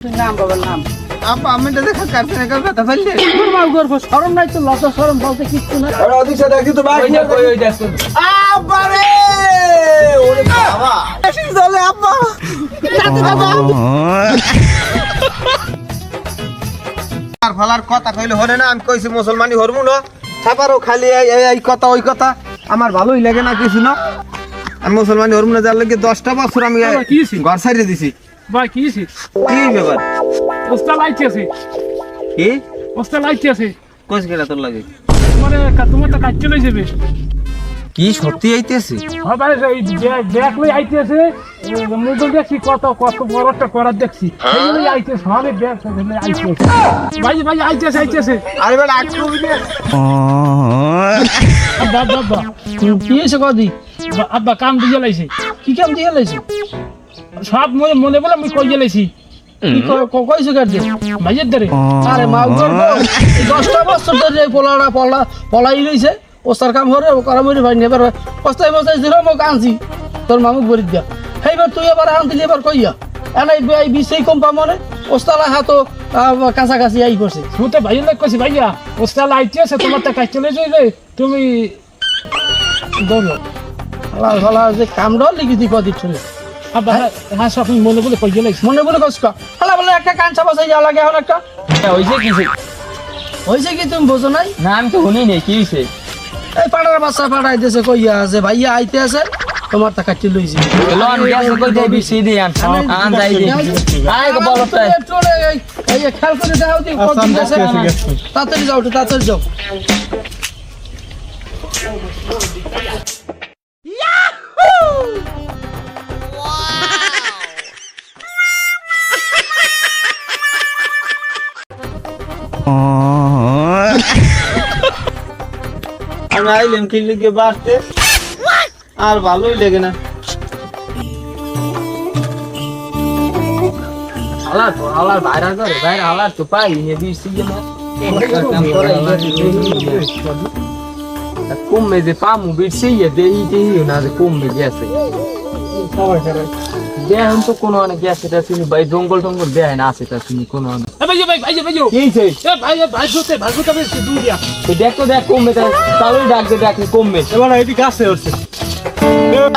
নাম বাবার নাম আপা আমি তো দেখা কাটতে না কথা বললে তোর গর্ব শরম নাই তো লজ্জা শরম বলতে কিচ্ছু না আরে ওদিকে দেখি তো ভাই ওই দেখো আপা রে ওরে বাবা এসে চলে আপা আর ফালার কথা কইলে হরে না আমি কইছি মুসলমানি হরমু না ছাপারও খালি এই কথা ওই কথা আমার ভালোই লাগে না কিছু না আমি মুসলমানি হরমু না যার লাগে 10টা বছর আমি ঘর ছাড়িয়ে দিছি ভাই কি হইছে কি ব্যাপার ওস্তা লাইট আছে কি ওস্তা লাইট আছে কোস গেলা তোর লাগে তোমার তো কাজ চলে যাবে কি সত্যি আইতেছে হ্যাঁ ভাই এই ব্যাগ লই আইতেছে মোবাইল দেখছি কত বড়টা করার দেখছি এইগুলোই আইতেছে সবে ব্যাগ লই আইতেছে ভাই আইতেছে আরে বেটা আটকবি না বাবা কি হইছে কদি আব্বা কাম দিয়ে লাইছে কি কাম দিয়ে লাইছে সব মনে বলে আমি কই গেলাইছি কি কইছো কাট দে ভাইয়ের ধরে আরে মা গর্ব 10টা বছর ধরে পলাই লইছে ওস্তার কাম হরে ও করা মরি ভাই নেবার পস্তাই দিল মোক আনছি তোর মামুক বরি দিয়া এইবার তুই এবার আন দিলি এবার কইয়া এনাই এই বিশেই কম পামনে ওস্তালা হাতো কাছাকাছি আই করছে শুনতে ভাইয়ের লাগ কইছি ভাইয়া ওস্তালা আইতেছে তোমার তো কাজ চলে যাইবে তুমি দৌড়ো হালা যে কাম ডল লিখি দি কদি চলে আব্বা হ্যাঁ সব মনে বলে কই গেলাইছ মনে বলে কষ্ট হালা বলে একটা কাঁচা বসাই যাওয়া লাগে এখন একটা হইছে কি তুমি বোঝো নাই না আমি তো শুনি নাই কি হইছে এই পাড়ার বাচ্চা পাড়াই দিয়েছে কইয়া আছে ভাইয়া আইতে আছে তোমার টাকা টি লইছি লন গ্যাস কই দেই বিসি দি আন যাই দি আয় গো বলো তো এই খেয়াল করে দাও দি কত আছে তাড়াতাড়ি যাও তাড়াতাড়ি যাও আমি আইলাম কি লিখে বাড়তে আর ভালোই লাগে না হালার বাইরে করে বাইরে হালার তো পাই নে বিসি না কমে যে পামু বিসি দেই না যে কমে গেছে দেখুন তো কোনো অনেক গেছে তা তুমি ভাই জঙ্গল টঙ্গল দেয় না আছে তা তুমি কোনো ভাই কি হইছে ভাই বেশি দূর দিয়া তো দেখো দেখ কমে তাহলে ডাকতে কমবে এবার এটি গাছে হচ্ছে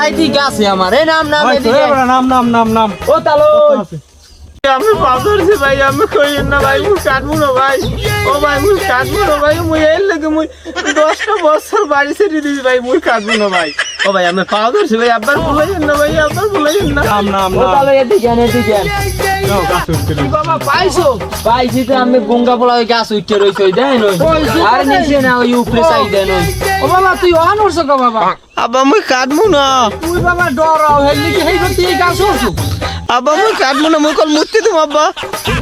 আইডি গাছে আমার এই নাম এদিকে নাম ও তালো আমি পাথরছি ভাই আমি কইেন না ভাই মুই কাটবো না ভাই ও ভাই মুই কাটবো না ভাই মুই এর লাগে মুই 10টা বছর বাড়ি ছেড়ে দিছি ভাই মুই কাটবো না ভাই ও ভাই আমি পাথরছি ভাই আবার বলেন না ভাই আবার বলেন না নাম ও তালো এদিকে বাবা পাইছি তো আমি গঙ্গা পোলা ওই গাছ উঠে রইছে ওই দেন ওই আর নিচে না ওই উপরে চাই দেন ওই ও বাবা তুই অন হরছ গো বাবা আবা মুই কাটবো না তুই বাবা ডরাও হেলি কি হেই করতে এই গাছ হরছ আবা মুই কাটবো না মুই কল মুক্তি দিম আব্বা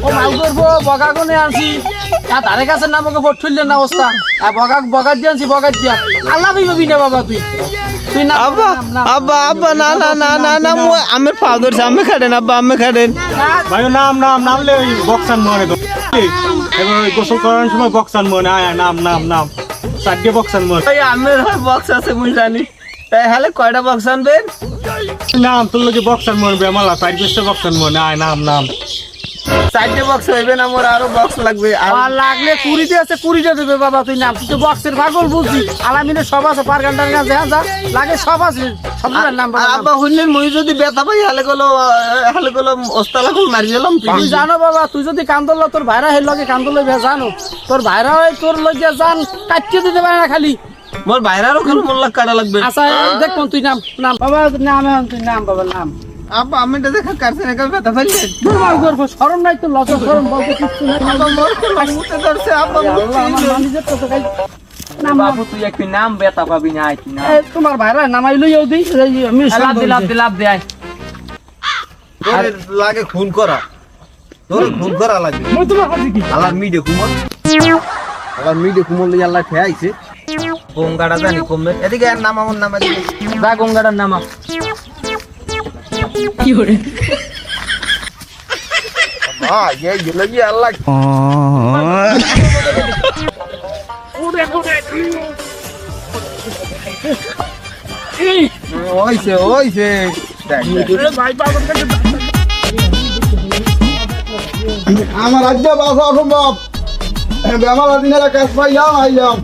ও মাউ করবো বগা কোনে আনছি আর তারে কাছে না আমাকে ভোট ঠুললে না অবস্থা আর বগা দিয়াছি বগা দিয়া আল্লাহ ভাবি না বাবা তুই না আব্বা না মুই আমি পাথরছি আমি খাটেন আব্বা আমি খাটেন ভাই নাম লে ওই বক্সান মনে তো এবার ওই গোসল করার সময় বক্সান মনে আয় নাম চারটে বক্সান মনে ভাই আমার বক্স আছে মুই জানি তাই হলে কয়টা বক্স আনবেন নাম তোর লোকে বক্সান মনে বেমালা চার পাঁচটা বক্সান মনে আয় নাম 4টে বক্স হইবে না মোর আরো বক্স লাগবে আর লাগলে কুড়িতে আছে কুড়িটা দেবে বাবা তুই নাম তুই তো বক্সের পাগল বুঝছি আলামিনের সব আছে পার ঘন্টার কাছে যা লাগে সব আছে সবগুলোর নাম আব্বা হইলেন মুই যদি বেতা পাই হলে গেলো ওস্তালা কল মারি গেলাম তুই জানো বাবা তুই যদি কান্দল তোর ভাইরা হেল লগে কান্দল জানো তোর ভাইরা হয় তোর লগে জান কাটিয়ে দিতে পারে না খালি মোর বাইরারও খালি মোল্লা কাটা লাগবে আচ্ছা দেখ তুই নাম বাবা তুই নাম বাবার নাম আব্বা আমি তো দেখা কাটতে না বেতা পাইলে তোর মার গর্ব শরম নাই তো লজ্জা শরম বলতে কিচ্ছু নাই আব্বা মোর মুতে ধরছে আব্বা আল্লাহ আমার মানুষের তো কাই নাম বাবু তুই একটু নাম বেতা পাবি না আইতি না তোমার ভাইরা নামাই লইও দি আমি লাভ দে আয় তোর লাগে খুন করা লাগবে মই তোমার কাছে কি আলার মিডে কুমল লই আল্লাহ খেয়াইছে গঙ্গাটা জানি কমবে এদিকে আর নাম আমার নাম এদিকে যা গঙ্গাটার নামা কি করে এই গেল কি আল্লাহ ওইছে ভাই বাবার কাছে আমার রাজ্য বাসা অসম্ভব বেমালা দিনের কাজ পাইলাম আইলাম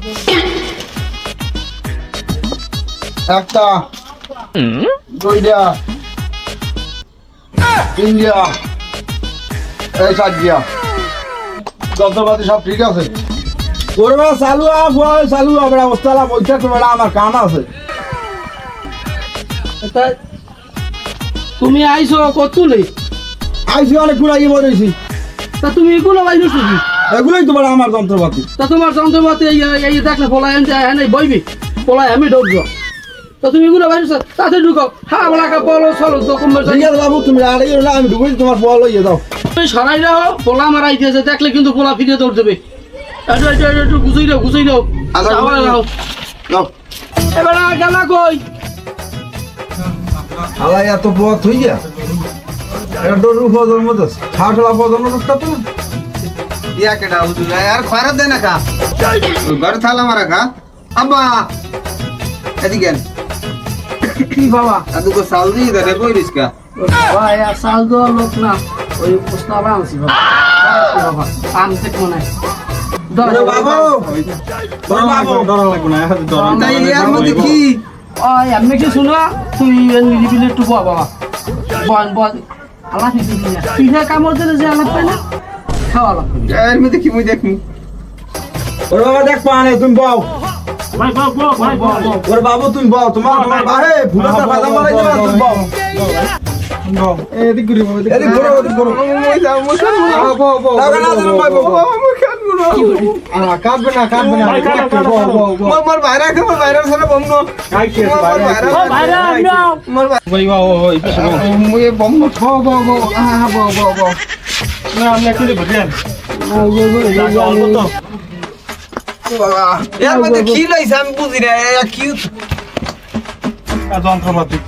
একটা দুইটা তিনটা এই চারটা যন্ত্রপাতি সব ঠিক আছে করবা চালু চালু হবে অবস্থা বলছে তোমার আমার কাম আছে তা তুমি আইছো কতুলে আইসি অনেক ঘুরাই বলেছি তা তুমি এগুলো বাইরে শুধু এগুলোই তোমার আমার যন্ত্রপাতি তা তোমার যন্ত্রপাতি এই দেখলে পলাই আনতে হ্যাঁ বইবি পলাই আমি ঢুকবো তা তুমি এগুলো বাইরে তাতে ঢুকো হ্যাঁ বলাকা বলো চলো তো কমবে ঠিক আছে বাবু তুমি আড়াই না আমি ঢুকেছি তোমার বল ইয়ে দাও তুমি সরাই দাও পোলা মারাই দিয়েছে দেখলে কিন্তু পোলা ফিরে দৌড় দেবে একটু গুছাই দাও আচ্ছা, আবার দাও দাও এবার গেলা কই আলাই এত পথ হই গিয়া এটা ডোর উপর মতো ছাটলা পদন রুটটা তো ইয়া কেডা হুজুর यार খয়রাত দে না কা ঘর থালা মারা কা আব্বা এদিকে কি বাবা আদুকো সাল দি দে কই রিস্কা ভাই সাল দো লোক না ওই প্রস্তাব আনছি বাবা আনতে কোনে ওরে বাবু ডর লাগবে না ডর তাই ইয়ার মধ্যে কি ওই আমি কি শুনো তুই নিরিবিলি একটু বাবা বন আল্লাহ তুই না কামড় দিলে যে আলাপ পাই না খাওয়া লাগবে এর মধ্যে কি মুই দেখমু ওরে বাবা দেখ পানে তুমি বাও ভাই বাবা ওরে বাবু তুমি বাও তোমার বাহে ফুলটা বাদাম মারাই দিবা তুমি বাও এদিক ঘুরি এদিক ঘুরো ওদিক ঘুরো মুই যাও মুই কাটবো না দাও না তুমি বাবু মুই কাটবো না কাটবে না মোর বাইরে কে মোর বাইরে সারা বন্ধ কাই কি ভাইরা নাও মোর মুই বন্ধ না আমি একটু বুঝেন এর মধ্যে কি লাইছে আমি বুঝি না কি যন্ত্রপাতি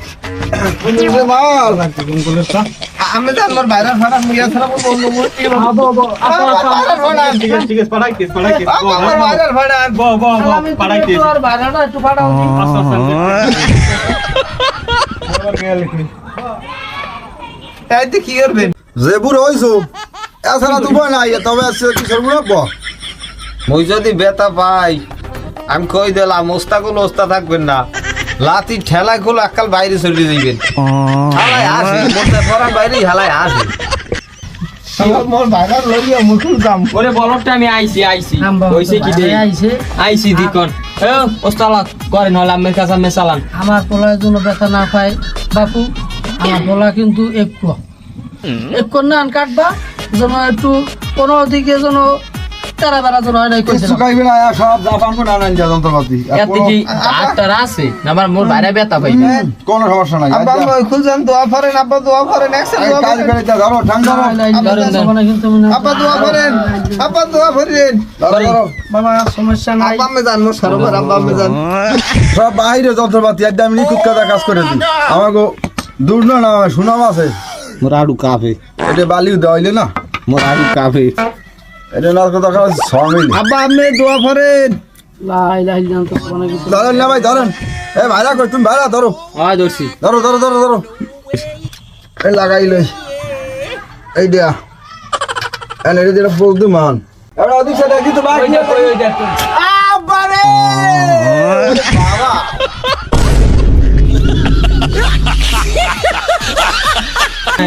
মাল আমি জান মোর বাইরে ফাড়া মুই সারা বন্ধ মুই ঠিক আছে পাড়াই কেস আমার বাইরে ফাড়া পাড়াই কেস আর ভাইরাটা একটু পাঠাও তাইতে কি করবেন যে বুড়ো হইছো এছাড়া তো বয় নাই তবে কিশোর বুড়ো ব মুই যদি বেতা পাই আমি কই দিলাম ওস্তাগুল ওস্তা থাকবেন না লাতি ঠেলা খুলে আকাল বাইরে চলে যাইবেন হালাই আসে বলতে পড়া বাইরে হালাই আসে মোর বাইরে লইয়া মুখুল দাম ওরে বলটা আমি আইছি হইছে কি দে আইছি দিকন এ ওস্তালা করেন হল আমের কাছে আমি চালান আমার পোলার জন্য ব্যথা না পাই বাপু আমার পোলা কিন্তু একটু না কাটবা যেন একটু কোনো দিকে যেন তারা বেড়া যেন হয় নাই কইছে কিছু খাইবে না সব জাপান কো নানান যন্ত্রপাতি এত কি আটটার আছে আমার মোর বাইরে ব্যথা ভাই কোনো সমস্যা নাই আব্বা মই খুলজান দোয়া করেন আব্বা দোয়া করেন একসাথে দোয়া কাজ করেন করে ধরো ঠান্ডা আব্বা দোয়া করেন আব্বা দোয়া করেন ধরো বাবা সমস্যা নাই আব্বা আমি জান মোর সরবার আব্বা আমি জান সব বাইরে যন্ত্রপাতি একদম আমি নিখুঁত কাজা কাজ করে দিই আমাকে দূর না সুনাম আছে মোর আড়ু কাফে এটা বালিও দেওয়াইলে না মোর আড়ু কাফে এটা না দরকার আছে 6 মিনিট আব্বা আমি দোয়া করেন লাই লাই জানতো মানে কি ধরেন না ভাই ধরেন এ ভাইরা কই তুমি ভাইরা ধরো হয় ধরছি ধরো ধরো ধরো ধরো এই লাগাই লই এই দিয়া এনে এটা যেটা বলতে মান এবার ওদিক সাইডে কিন্তু ভাই আব্বা রে বাবা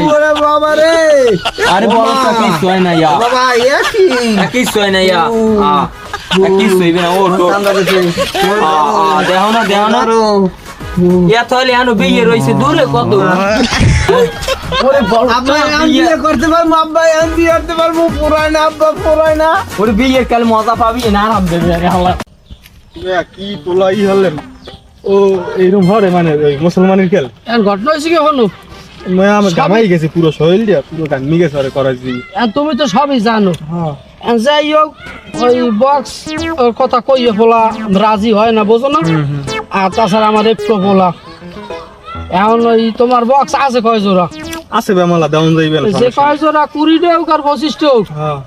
ওরে বাবা রে আরে বলটা কিছু হয় না ইয়া বাবা এ কি কিছু হয় না ইয়া কিছু হইবে না ও তো দেহ না ইয়া তাহলে আনো বিয়ে রইছে দূরে কত ওরে বল আব্বা আমি বিয়ে করতে পারবো আব্বা আমি বিয়ে করতে পারবো পুরাই না আব্বা পুরাই না ওরে বিয়ের কাল মজা পাবি না আরাম দেবে আরে আল্লাহ কি পোলাই হলেন ও এইরকম হরে মানে ওই মুসলমানের খেল এর ঘটনা হইছে কি হলো আমি গামাই গেছি পুরো শরীর দিয়া পুরো গামি গেছে আরে করাইছি তুমি তো সবই জানো হ্যাঁ যাই হোক ওই বক্স কথা কইয়ে বলা রাজি হয় না বোঝো না আর তাছাড়া আমার একটু বলা এখন ওই তোমার বক্স আছে কয় জোড়া আছে বেমালা দেওয়ান যাইবে না যে কয় জোড়া 20 হোক আর 25 হোক হ্যাঁ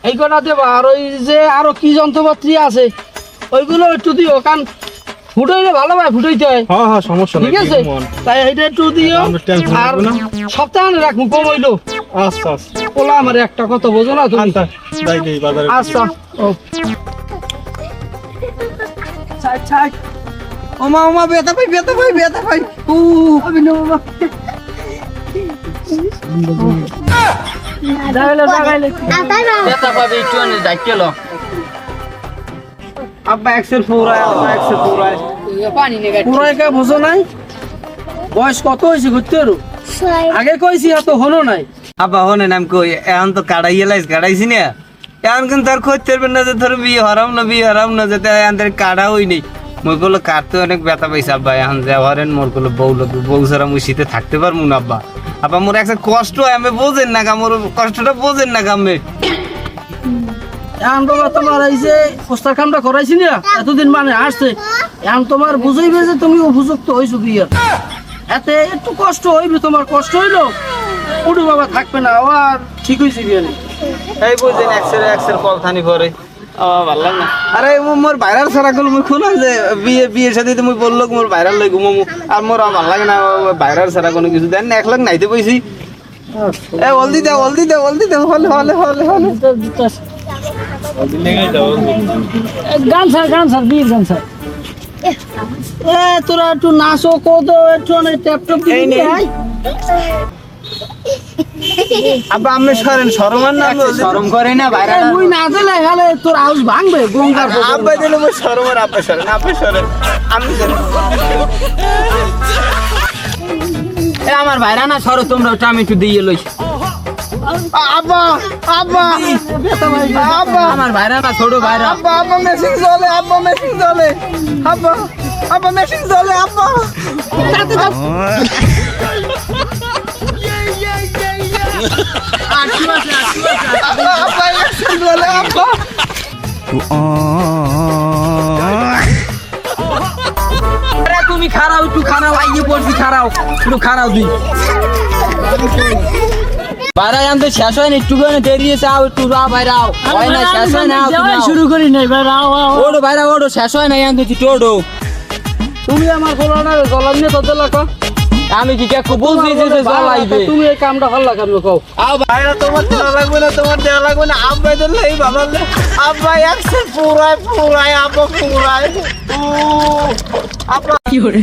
এই কটা দেবা আর ওই যে আরো কি যন্ত্রপাতি আছে ওইগুলো একটু দিও কারণ ফুটাইলে ভালো ভাই ফুটাইতে হয় হ্যাঁ সমস্যা নাই ঠিক আছে তাই এইটা একটু দিও আমরা tension আর করবো না। সপ্তাহে রাখবো কম হইলো আচ্ছা আচ্ছা ওলা আমার একটা কথা বোঝো না তুমি আচ্ছা যাই দেই বাজারে আচ্ছা ও ছাই ছাই ওমা ব্যথা পাই আমি নেবো বাবা দাগাইলে ব্যথা পাবে একটু আনে ডাক্কেল আব্বা এক্সেল পুরায় পুরাই কা বোঝো নাই বয়স কত হয়েছে ঘুরতে আরো আগে কইছি এত হলো নাই আব্বা হনে নাম কই এখন তো কাটাইছি না এখন কিন্তু আর করতে পারবেন না যে ধর বিয়ে হারাম না যেতে আমাদের কাটা হই নেই মই গুলো কাটতে অনেক ব্যথা পাইছে আব্বা এখন যে হরেন মোর গুলো বউ ছাড়া মুই শীতে থাকতে পারবো না আব্বা আব্বা মোর একটা কষ্ট হয় আমি বোঝেন না মোর কষ্টটা বোঝেন না গামে এখন বাবা তোমার এই যে পোস্টার কামটা করাইছি না এতদিন মানে আসছে এখন তোমার বুঝাইবে যে তুমি উপযুক্ত হয়েছো বিয়ে এতে একটু কষ্ট হইবে তোমার কষ্ট হইলো উঠু বাবা থাকবে না আর ঠিক হয়েছে বিয়ে এই বুঝেন এক্সের কল থানি করে ভাল লাগে না আরে মোর ভাইরাল ছাড়া গেল মুই খুলাম যে বিয়ের সাথে তো মুই বললো মোর ভাইরাল লই ঘুমো আর মোর ভাল লাগে না ভাইরাল ছাড়া কোনো কিছু দেন না 1 লাখ নাইতে পয়সি এ হলদি দে হলে গান স্যার বীর গান স্যার এ তোরা একটু নাচো কত একটু অনেক ট্যাপটপ এই নে। আব্বা আমি শরমান না শরম করে না ভাইরাল মুই না দিলে গেলে তোর আউস ভাঙবে গঙ্গার আব্বা দিলে মুই শরমের আব্বা সরেন আমি এ আমার ভাইরা না সরো তোমরা ওটা আমি একটু দিয়ে লইছি আব্বা আমার ভাইরা না ছোট ভাইরা আব্বা মেশিন চলে আব্বা মেশিন চলে আব্বা আব্বা মেশিন চলে আব্বা আরে তুমি খারাও একটু খারাও আইয়ে পড়ছি খারাও তুই বাইরে আনতে শেষ হয় না একটু করে দেরি আছে আও একটু বাইরাও হয় না শেষ হয় না শুরু করি নাই ভাই ওড়ো বাইরা ওড়ো শেষ হয় না আনতে টোড়ো তুমি আমার গোলানা জলান নিয়ে তো দিলা আমি কি কে বলছি যে জ্বালাইবে তুমি এই কামটা ভালো লাগে আমি কও ভাইরা তোমার দেওয়া লাগবে না আব্বা দিলে এই ভালো আব্বা একশো পুরাই আব্বা আব্বা কি করে